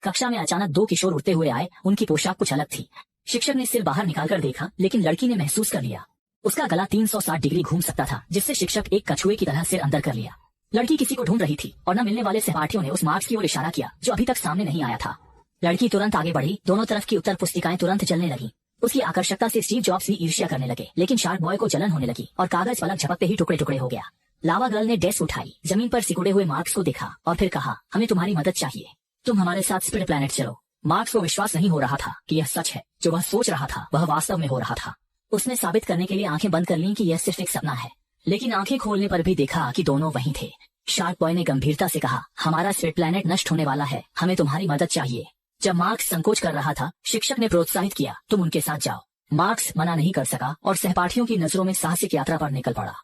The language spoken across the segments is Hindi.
कक्षा में अचानक दो किशोर उड़ते हुए आए। उनकी पोशाक कुछ अलग थी। शिक्षक ने सिर बाहर निकालकर देखा, लेकिन लड़की ने महसूस कर लिया उसका गला 360 डिग्री घूम सकता था, जिससे शिक्षक एक कछुए की तरह सिर अंदर कर लिया। लड़की किसी को ढूंढ रही थी और न मिलने वाले सहपाठियों ने उस मार्क्स की ओर इशारा किया जो अभी तक सामने नहीं आया था। लड़की तुरंत आगे बढ़ी। दोनों तरफ की उत्तर पुस्तिकाएं तुरंत जलने लगी। उसकी आकर्षकता से स्टीव जॉब्स भी ईर्ष्या करने लगे, लेकिन शार्क बॉय को जलन होने लगी और कागज पलक झपकते ही टुकड़े टुकड़े हो गया। लावा गर्ल ने डेस्क उठाई, जमीन पर सिकुड़े हुए मार्क्स को देखा और फिर कहा, हमें तुम्हारी मदद चाहिए। तुम हमारे साथ स्पिड प्लैनेट चलो। मार्क्स को विश्वास नहीं हो रहा था कि यह सच है। जो वह सोच रहा था वह वास्तव में हो रहा था। उसने साबित करने के लिए आंखें बंद कर लीं कि यह सिर्फ एक सपना है, लेकिन आंखें खोलने पर भी देखा कि दोनों वहीं थे। शार्क बॉय ने गंभीरता से कहा, हमारा स्पिड प्लैनेट नष्ट होने वाला है, हमें तुम्हारी मदद चाहिए। जब मार्क्स संकोच कर रहा था, शिक्षक ने प्रोत्साहित किया, तुम उनके साथ जाओ। मार्क्स मना नहीं कर सका और सहपाठियों की नजरों में साहसिक यात्रा पर निकल पड़ा।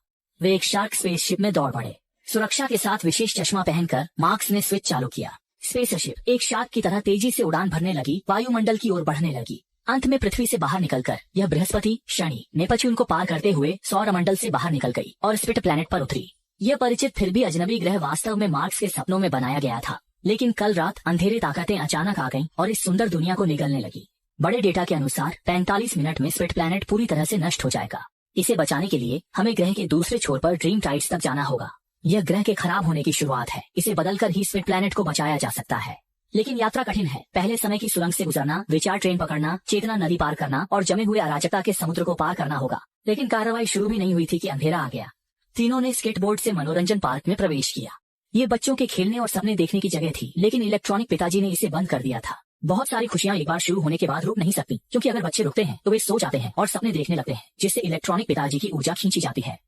वे एक शार्क स्पेसशिप में दौड़ पड़े। सुरक्षा के साथ विशेष चश्मा पहनकर मार्क्स ने स्विच चालू किया। स्पेसशिप एक शार्क की तरह तेजी से उड़ान भरने लगी, वायुमंडल की ओर बढ़ने लगी। अंत में पृथ्वी से बाहर निकलकर यह बृहस्पति, शनि, नेपच्यून को पार करते हुए सौरमंडल से बाहर निकल गई और स्पिड प्लैनेट पर उतरी। यह परिचित फिर भी अजनबी ग्रह वास्तव में मार्क्स के सपनों में बनाया गया था, लेकिन कल रात अंधेरे ताकतें अचानक आ गईं और इस सुंदर दुनिया को निगलने लगी। बड़े डेटा के अनुसार 45 मिनट में स्पिड प्लैनेट पूरी तरह से नष्ट हो जाएगा। इसे बचाने के लिए हमें ग्रह के दूसरे छोर पर ड्रीम टाइड्स तक जाना होगा। यह ग्रह के खराब होने की शुरुआत है। इसे बदलकर ही स्पिड प्लैनेट को बचाया जा सकता है, लेकिन यात्रा कठिन है। पहले समय की सुरंग से गुजरना, विचार ट्रेन पकड़ना, चेतना नदी पार करना और जमे हुए अराजकता के समुद्र को पार करना होगा। लेकिन कार्रवाई शुरू भी नहीं हुई थी कि अंधेरा आ गया। तीनों ने स्केटबोर्ड से मनोरंजन पार्क में प्रवेश किया। ये बच्चों के खेलने और सपने देखने की जगह थी, लेकिन इलेक्ट्रॉनिक पिताजी ने इसे बंद कर दिया था। बहुत सारी खुशियां एक बार शुरू होने के बाद रुक नहीं सकती, क्योंकि अगर बच्चे रुकते हैं तो वे सो जाते हैं और सपने देखने लगते हैं, जिससे इलेक्ट्रॉनिक पिताजी की ऊर्जा खींची जाती है।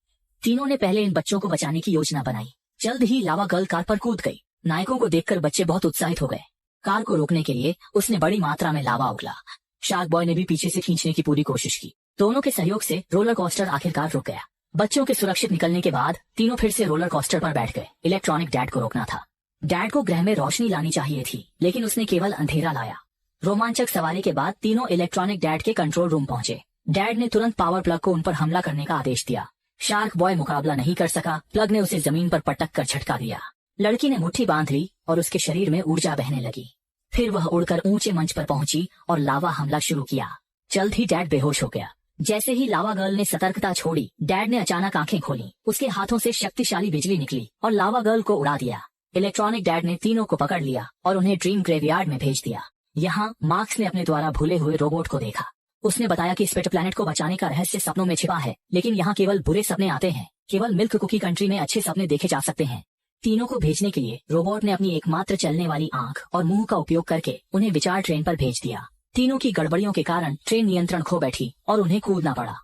तीनों ने पहले इन बच्चों को बचाने की योजना बनाई। जल्द ही लावा गर्ल कार पर कूद गई। नायकों को देखकर बच्चे बहुत उत्साहित हो गए। कार को रोकने के लिए उसने बड़ी मात्रा में लावा उगला। शार्क बॉय ने भी पीछे से खींचने की पूरी कोशिश की। दोनों के सहयोग से रोलर कोस्टर आखिरकार रुक गया। बच्चों के सुरक्षित निकलने के बाद तीनों फिर से रोलर कोस्टर पर बैठ गए। इलेक्ट्रॉनिक डैड को रोकना था। डैड को ग्रह में रोशनी लानी चाहिए थी, लेकिन उसने केवल अंधेरा लाया। रोमांचक सवारी के बाद तीनों इलेक्ट्रॉनिक डैड के कंट्रोल रूम पहुंचे। डैड ने तुरंत पावर प्लग को उन पर हमला करने का आदेश दिया। शार्क बॉय मुकाबला नहीं कर सका। प्लग ने उसे जमीन पर पटक कर झटका दिया। लड़की ने मुट्ठी बांध ली और उसके शरीर में ऊर्जा बहने लगी। फिर वह उड़कर ऊंचे मंच पर पहुंची और लावा हमला शुरू किया। जल्द ही डैड बेहोश हो गया। जैसे ही लावा गर्ल ने सतर्कता छोड़ी, डैड ने अचानक आंखें खोली। उसके हाथों से शक्तिशाली बिजली निकली और लावा गर्ल को उड़ा दिया। इलेक्ट्रॉनिक डैड ने तीनों को पकड़ लिया और उन्हें ड्रीम ग्रेवयार्ड में भेज दिया। यहाँ मार्क्स ने अपने द्वारा भूले हुए रोबोट को देखा। उसने बताया कि स्पिड प्लैनेट को बचाने का रहस्य सपनों में छिपा है, लेकिन यहाँ केवल बुरे सपने आते हैं। केवल मिल्क कुकी कंट्री में अच्छे सपने देखे जा सकते हैं। तीनों को भेजने के लिए रोबोट ने अपनी एकमात्र चलने वाली आंख और मुंह का उपयोग करके उन्हें विचार ट्रेन पर भेज दिया। तीनों की गड़बड़ियों के कारण ट्रेन नियंत्रण खो बैठी और उन्हें कूदना पड़ा।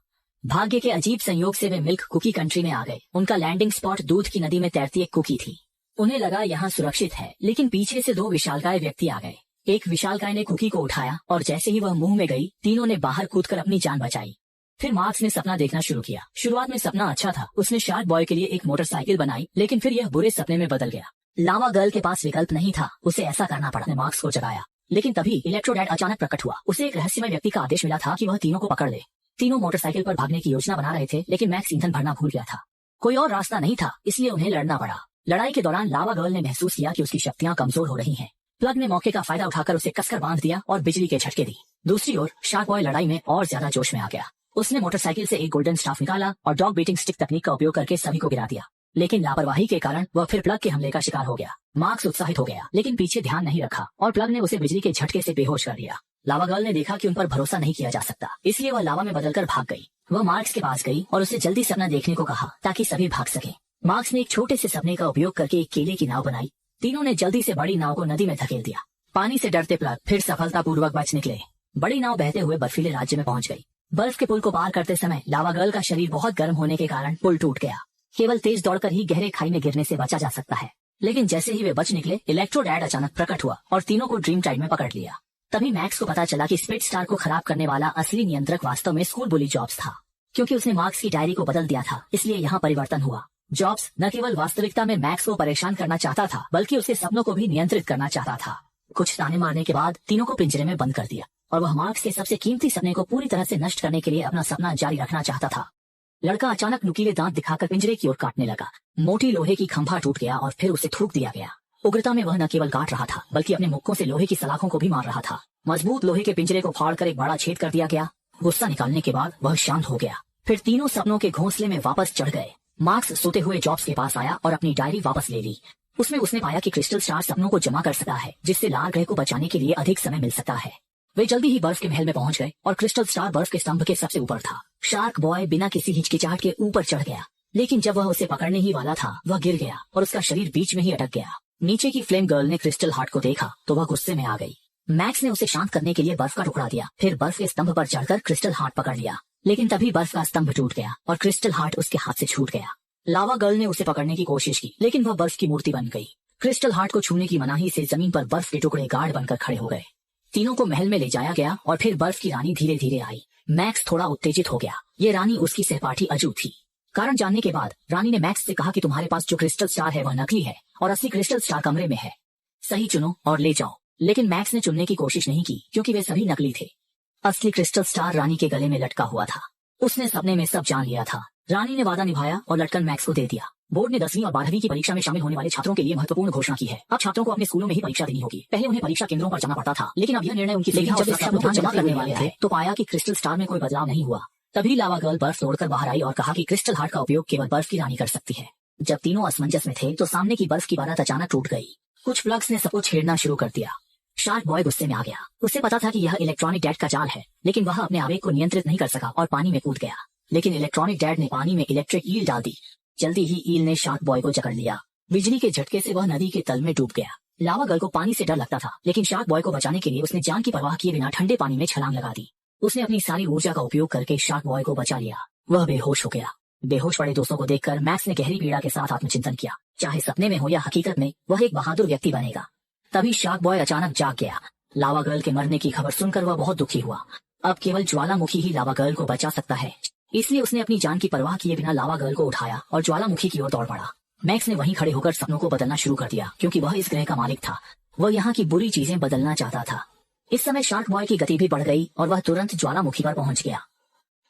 भाग्य के अजीब संयोग से वे मिल्क कुकी कंट्री में आ गए। उनका लैंडिंग स्पॉट दूध की नदी में तैरती एक कुकी थी। उन्हें लगा यहाँ सुरक्षित है, लेकिन पीछे से दो विशालकाय व्यक्ति आ गए। एक विशालकाय ने कुकी को उठाया और जैसे ही वह मुंह में गई, तीनों ने बाहर कूदकर अपनी जान बचाई। फिर मार्क्स ने सपना देखना शुरू किया। शुरुआत में सपना अच्छा था। उसने शार्क बॉय के लिए एक मोटरसाइकिल बनाई, लेकिन फिर यह बुरे सपने में बदल गया। लावा गर्ल के पास विकल्प नहीं था, उसे ऐसा करना पड़ा। मार्क्स को जगाया, लेकिन तभी इलेक्ट्रो डैड अचानक प्रकट हुआ। उसे एक रहस्यमय व्यक्ति का आदेश मिला था कि वह तीनों को पकड़ ले। तीनों मोटरसाइकिल पर भागने की योजना बना रहे थे, लेकिन मैक्स ईंधन भरना भूल गया था। कोई और रास्ता नहीं था, इसलिए उन्हें लड़ना पड़ा। लड़ाई के दौरान लावा गर्ल ने महसूस किया कि उसकी शक्तियां कमजोर हो रही हैं। प्लग ने मौके का फायदा उठाकर उसे कसकर बांध दिया और बिजली के झटके दी। दूसरी ओर शार्क बॉय लड़ाई में और ज्यादा जोश में आ गया। उसने मोटरसाइकिल से एक गोल्डन स्टाफ निकाला और डॉग बीटिंग स्टिक तकनीक का उपयोग करके सभी को गिरा दिया, लेकिन लापरवाही के कारण वह फिर प्लग के हमले का शिकार हो गया। मार्क्स उत्साहित हो गया, लेकिन पीछे ध्यान नहीं रखा और प्लग ने उसे बिजली के झटके से बेहोश कर दिया। लावा गर्ल ने देखा कि उन पर भरोसा नहीं किया जा सकता, इसलिए वह लावा में बदलकर भाग गई। वह मार्क्स के पास गई और उसे जल्दी सपना देखने को कहा ताकि सभी भाग सके। मार्क्स ने एक छोटे से सपने का उपयोग करके एक केले की नाव बनाई। तीनों ने जल्दी से बड़ी नाव को नदी में धकेल दिया। पानी से डरते प्लग फिर सफलतापूर्वक बच निकले। बड़ी नाव बहते हुए बर्फीले राज्य में पहुंच गई। बर्फ के पुल को पार करते समय लावा गर्ल का शरीर बहुत गर्म होने के कारण पुल टूट गया। केवल तेज दौड़कर ही गहरे खाई में गिरने से बचा जा सकता है, लेकिन जैसे ही वे बच निकले, इलेक्ट्रो डैड अचानक प्रकट हुआ और तीनों को ड्रीम टाइड में पकड़ लिया। तभी मैक्स को पता चला कि स्पिड स्टार को खराब करने वाला असली नियंत्रक वास्तव में स्कूल बुली जॉब्स था। क्योंकि उसने मार्क्स की डायरी को बदल दिया था, इसलिए यहाँ परिवर्तन हुआ। जॉब्स न केवल वास्तविकता में मैक्स को परेशान करना चाहता था, बल्कि उसके सपनों को भी नियंत्रित करना चाहता था। कुछ ताने मारने के बाद तीनों को पिंजरे में बंद कर दिया और वह मार्क्स के सबसे कीमती सपने को पूरी तरह से नष्ट करने के लिए अपना सपना जारी रखना चाहता था। लड़का अचानक नुकीले दांत दिखाकर पिंजरे की ओर काटने लगा। मोटी लोहे की खंभा टूट गया और फिर उसे थूक दिया गया। उग्रता में वह न केवल काट रहा था बल्कि अपने मुक्कों से लोहे की सलाखों को भी मार रहा था। मजबूत लोहे के पिंजरे को फाड़कर एक बड़ा छेद कर दिया गया। गुस्सा निकालने के बाद वह शांत हो गया। फिर तीनों सपनों के घोंसले में वापस चढ़ गए। मार्क्स सोते हुए जॉब्स के पास आया और अपनी डायरी वापस ले ली। उसमें उसने पाया कि क्रिस्टल स्टार सपनों को जमा कर सकता है, जिससे लाल ग्रह को बचाने के लिए अधिक समय मिल सकता है। वे जल्दी ही बर्फ के महल में पहुंच गए और क्रिस्टल स्टार बर्फ के स्तंभ के सबसे ऊपर था। शार्क बॉय बिना किसी हिचकिचाहट के ऊपर चढ़ गया, लेकिन जब वह उसे पकड़ने ही वाला था वह गिर गया और उसका शरीर बीच में ही अटक गया। नीचे की फ्लेम गर्ल ने क्रिस्टल हार्ट को देखा तो वह गुस्से में आ गई। मैक्स ने उसे शांत करने के लिए बर्फ का टुकड़ा दिया, फिर बर्फ के स्तंभ पर चढ़कर क्रिस्टल हार्ट पकड़ लिया, लेकिन तभी बर्फ का स्तंभ टूट गया और क्रिस्टल हार्ट उसके हाथ से छूट गया। लावा गर्ल ने उसे पकड़ने की कोशिश की, लेकिन वह बर्फ की मूर्ति बन गई। क्रिस्टल हार्ट को छूने की मनाही से जमीन पर बर्फ के टुकड़े गार्ड बनकर खड़े हो गए। तीनों को महल में ले जाया गया और फिर बर्फ की रानी धीरे धीरे आई। मैक्स थोड़ा उत्तेजित हो गया। ये रानी उसकी सहपाठी अजू थी। कारण जानने के बाद रानी ने मैक्स से कहा कि तुम्हारे पास जो क्रिस्टल स्टार है वह नकली है और असली क्रिस्टल स्टार कमरे में है। सही चुनो और ले जाओ। लेकिन मैक्स ने चुनने की कोशिश नहीं की क्योंकि वे सभी नकली थे। असली क्रिस्टल स्टार रानी के गले में लटका हुआ था। उसने सपने में सब जान लिया था। रानी ने वादा निभाया और लटकन मैक्स को दे दिया। बोर्ड ने 10वीं और 12वीं की परीक्षा में शामिल होने वाले छात्रों के लिए महत्वपूर्ण घोषणा की है। अब छात्रों को अपने स्कूलों में ही परीक्षा देनी होगी। पहले उन्हें परीक्षा केंद्रों पर जाना पड़ता था, लेकिन अब यह निर्णय उनकी सुविधा और सुरक्षा को जमा करने वाले थे। तो पाया कि क्रिस्टल स्टार में कोई बदलाव नहीं हुआ। तभी लावा गर्ल बर्फ तोड़कर बाहर आई और कहा कि क्रिस्टल हार्ट का उपयोग केवल बर्फ की रानी कर सकती है। जब तीनों असमंजस में थे तो सामने की बर्फ की बारात अचानक टूट गई। कुछ प्लग्स ने सबको छेड़ना शुरू कर दिया। शार्क बॉय गुस्से में आ गया। उसे पता था कि यह इलेक्ट्रॉनिक डैड का जाल है, लेकिन वह अपने आवेग को नियंत्रित नहीं कर सका और पानी में कूद गया। लेकिन इलेक्ट्रॉनिक डैड ने पानी में इलेक्ट्रिक ईल डाल दी। जल्दी ही ईल ने शार्क बॉय को जकड़ लिया। बिजली के झटके से वह नदी के तल में डूब गया। लावा गर्ल को पानी से डर लगता था, लेकिन शार्क बॉय को बचाने के लिए उसने जान की परवाह किए बिना ठंडे पानी में छलांग लगा दी। उसने अपनी सारी ऊर्जा का उपयोग करके शार्क बॉय को बचा लिया। वह बेहोश हो गया। बेहोश पड़े दोस्तों को देखकर मैक्स ने गहरी पीड़ा के साथ आत्मचिंतन किया। चाहे सपने में हो या हकीकत में, वह एक बहादुर व्यक्ति बनेगा। तभी शार्क बॉय अचानक जाग गया। लावा गर्ल के मरने की खबर सुनकर वह बहुत दुखी हुआ। अब केवल ज्वालामुखी ही लावा गर्ल को बचा सकता है, इसलिए उसने अपनी जान की परवाह किए बिना लावा गर्ल को उठाया और ज्वालामुखी की ओर दौड़ पड़ा। मैक्स ने वहीं खड़े होकर सपनों को बदलना शुरू कर दिया, क्योंकि वह इस ग्रह का मालिक था। वह यहाँ की बुरी चीजें बदलना चाहता था। इस समय शार्क बॉय की गति भी बढ़ गई और वह तुरंत ज्वालामुखी पर पहुंच गया।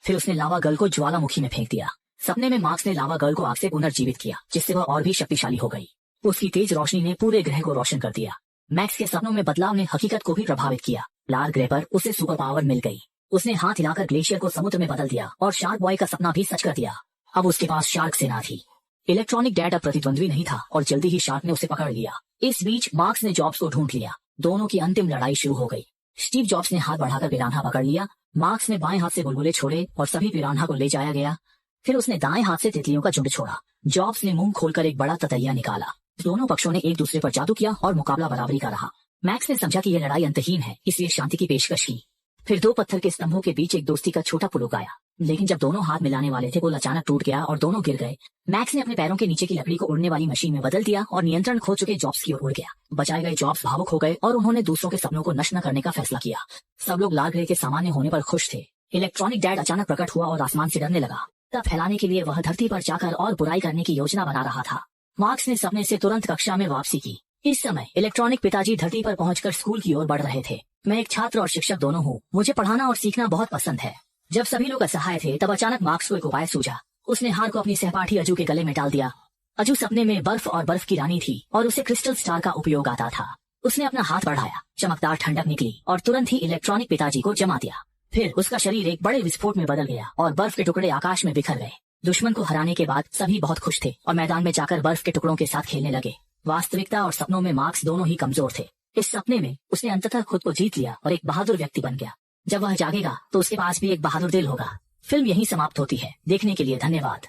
फिर उसने लावा गर्ल को ज्वालामुखी में फेंक दिया। सपने में मार्क्स ने लावा गर्ल को आग से पुनर्जीवित किया, जिससे वह और भी शक्तिशाली हो गई। उसकी तेज रोशनी ने पूरे ग्रह को रोशन कर दिया। मैक्स के सपनों में बदलाव ने हकीकत को भी प्रभावित किया। लाल ग्रह पर उसे सुपर पावर मिल गई। उसने हाथ हिलाकर ग्लेशियर को समुद्र में बदल दिया और शार्क बॉय का सपना भी सच कर दिया। अब उसके पास शार्क सेना थी। इलेक्ट्रॉनिक डैड अब प्रतिद्वंद्वी नहीं था और जल्दी ही शार्क ने उसे पकड़ लिया। इस बीच मार्क्स ने जॉब्स को ढूंढ लिया। दोनों की अंतिम लड़ाई शुरू हो गई। स्टीव जॉब्स ने हाथ बढ़ाकर पिरान्हा पकड़ लिया। मार्क्स ने बाएं हाथ से बुलबुले छोड़े और सभी पिरान्हा को ले जाया गया। फिर उसने दाएं हाथ से तितलियों का झुंड छोड़ा। जॉब्स ने मुंह खोलकर एक बड़ा ततैया निकाला। दोनों पक्षों ने एक दूसरे पर जादू किया और मुकाबला बराबरी का रहा। मैक्स ने समझा कि यह लड़ाई अंतहीन है, इसलिए शांति की पेशकश की। फिर दो पत्थर के स्तंभों के बीच एक दोस्ती का छोटा पुल उगाया, लेकिन जब दोनों हाथ मिलाने वाले थे पुल अचानक टूट गया और दोनों गिर गए। मैक्स ने अपने पैरों के नीचे की लकड़ी को उड़ने वाली मशीन में बदल दिया और नियंत्रण खो चुके जॉब्स की ओर उड़ गया। बचाए गए जॉब्स भावुक हो गए और उन्होंने दूसरों के सपनों को नष्ट न करने का फैसला किया। सब लोग लाल ग्रह के सामान्य होने पर खुश थे। इलेक्ट्रॉनिक डैड अचानक प्रकट हुआ और आसमान से डरने लगा। तब फैलाने के लिए वह धरती पर जाकर और बुराई करने की योजना बना रहा था। मार्क्स ने सपने से तुरंत कक्षा में वापसी की। इस समय इलेक्ट्रॉनिक पिताजी धरती पर पहुंचकर स्कूल की ओर बढ़ रहे थे। मैं एक छात्र और शिक्षक दोनों हूँ। मुझे पढ़ाना और सीखना बहुत पसंद है। जब सभी लोग असहाय थे तब अचानक मार्क्स को एक उपाय सूझा। उसने हार को अपनी सहपाठी अजू के गले में डाल दिया। अजू सपने में बर्फ और बर्फ की रानी थी और उसे क्रिस्टल स्टार का उपयोग आता था। उसने अपना हाथ बढ़ाया, चमकदार ठंडक निकली और तुरंत ही इलेक्ट्रॉनिक पिताजी को जमा दिया। फिर उसका शरीर एक बड़े विस्फोट में बदल गया और बर्फ के टुकड़े आकाश में बिखर गए। दुश्मन को हराने के बाद सभी बहुत खुश थे और मैदान में जाकर बर्फ के टुकड़ों के साथ खेलने लगे। वास्तविकता और सपनों में मार्क्स दोनों ही कमजोर थे। इस सपने में उसने अंततः खुद को जीत लिया और एक बहादुर व्यक्ति बन गया। जब वह जागेगा तो उसके पास भी एक बहादुर दिल होगा। फिल्म यहीं समाप्त होती है। देखने के लिए धन्यवाद।